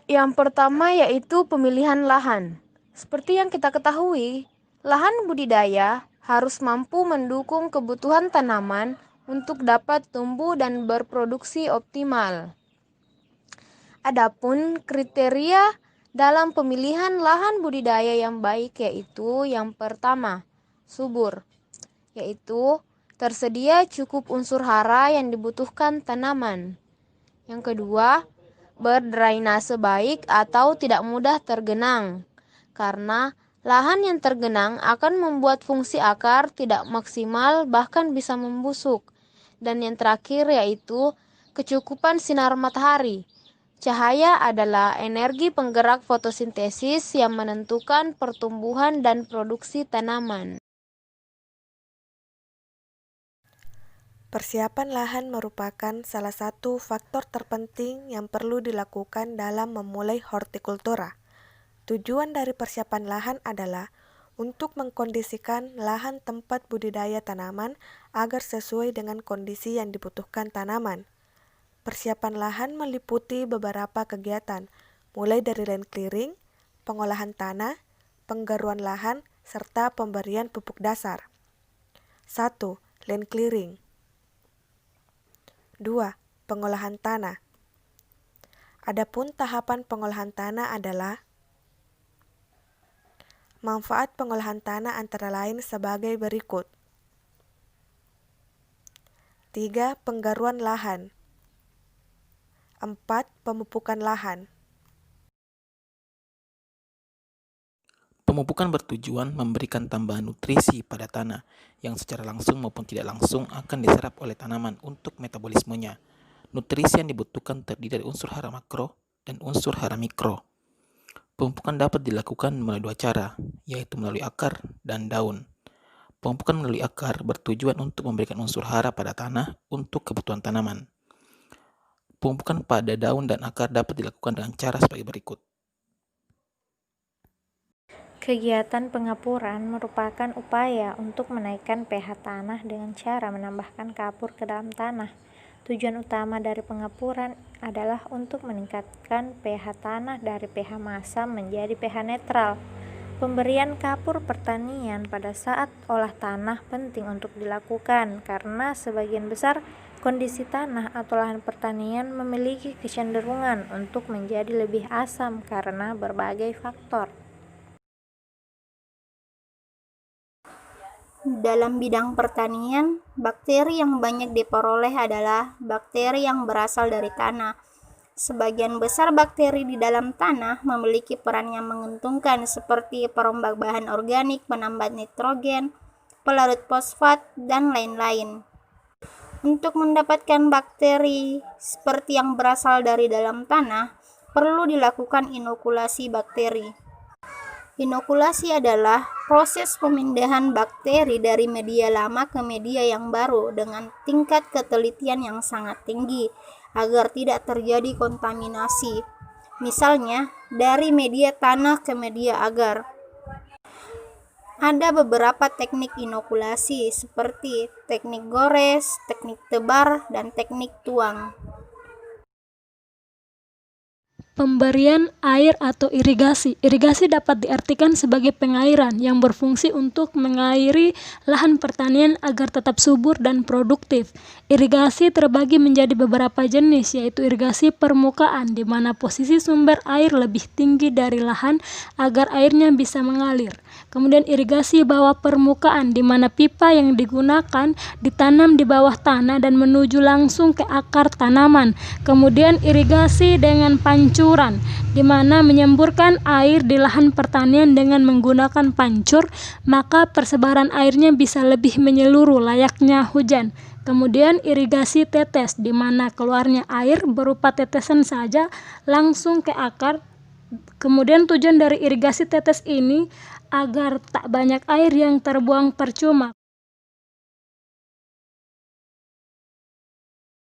Yang pertama yaitu pemilihan lahan. Seperti yang kita ketahui, lahan budidaya harus mampu mendukung kebutuhan tanaman untuk dapat tumbuh dan berproduksi optimal. Adapun kriteria dalam pemilihan lahan budidaya yang baik yaitu yang pertama, subur, yaitu tersedia cukup unsur hara yang dibutuhkan tanaman. Yang kedua, berdrainase baik atau tidak mudah tergenang, karena lahan yang tergenang akan membuat fungsi akar tidak maksimal bahkan bisa membusuk. Dan yang terakhir yaitu kecukupan sinar matahari. Cahaya adalah energi penggerak fotosintesis yang menentukan pertumbuhan dan produksi tanaman. Persiapan lahan merupakan salah satu faktor terpenting yang perlu dilakukan dalam memulai hortikultura. Tujuan dari persiapan lahan adalah untuk mengkondisikan lahan tempat budidaya tanaman agar sesuai dengan kondisi yang dibutuhkan tanaman. Persiapan lahan meliputi beberapa kegiatan, mulai dari land clearing, pengolahan tanah, penggaruan lahan, serta pemberian pupuk dasar. 1. Land clearing. 2. Pengolahan tanah. Adapun tahapan pengolahan tanah adalah manfaat pengolahan tanah antara lain sebagai berikut. 3. Penggaruan lahan. 4. Pemupukan lahan. Pemupukan bertujuan memberikan tambahan nutrisi pada tanah yang secara langsung maupun tidak langsung akan diserap oleh tanaman untuk metabolismenya. Nutrisi yang dibutuhkan terdiri dari unsur hara makro dan unsur hara mikro. Pemupukan dapat dilakukan melalui dua cara, yaitu melalui akar dan daun. Pemupukan melalui akar bertujuan untuk memberikan unsur hara pada tanah untuk kebutuhan tanaman. Pemupukan pada daun dan akar dapat dilakukan dengan cara sebagai berikut. Kegiatan pengapuran merupakan upaya untuk menaikkan pH tanah dengan cara menambahkan kapur ke dalam tanah. Tujuan utama dari pengapuran adalah untuk meningkatkan pH tanah dari pH masam menjadi pH netral. Pemberian kapur pertanian pada saat olah tanah penting untuk dilakukan karena sebagian besar kondisi tanah atau lahan pertanian memiliki kecenderungan untuk menjadi lebih asam karena berbagai faktor. Dalam bidang pertanian, bakteri yang banyak diperoleh adalah bakteri yang berasal dari tanah. Sebagian besar bakteri di dalam tanah memiliki peran yang menguntungkan seperti perombak bahan organik, penambat nitrogen, pelarut fosfat, dan lain-lain. Untuk mendapatkan bakteri seperti yang berasal dari dalam tanah, perlu dilakukan inokulasi bakteri. Inokulasi adalah proses pemindahan bakteri dari media lama ke media yang baru dengan tingkat ketelitian yang sangat tinggi agar tidak terjadi kontaminasi. Misalnya, dari media tanah ke media agar. Ada beberapa teknik inokulasi seperti teknik gores, teknik tebar, dan teknik tuang. Pemberian air atau irigasi. Irigasi dapat diartikan sebagai pengairan yang berfungsi untuk mengairi lahan pertanian agar tetap subur dan produktif. Irigasi terbagi menjadi beberapa jenis, yaitu irigasi permukaan, di mana posisi sumber air lebih tinggi dari lahan agar airnya bisa mengalir. Kemudian irigasi bawah permukaan, di mana pipa yang digunakan ditanam di bawah tanah dan menuju langsung ke akar tanaman. Kemudian irigasi dengan pancuran, di mana menyemburkan air di lahan pertanian dengan menggunakan pancur, maka persebaran airnya bisa lebih menyeluruh layaknya hujan. Kemudian irigasi tetes, di mana keluarnya air berupa tetesan saja langsung ke akar. Kemudian tujuan dari irigasi tetes ini agar tak banyak air yang terbuang percuma.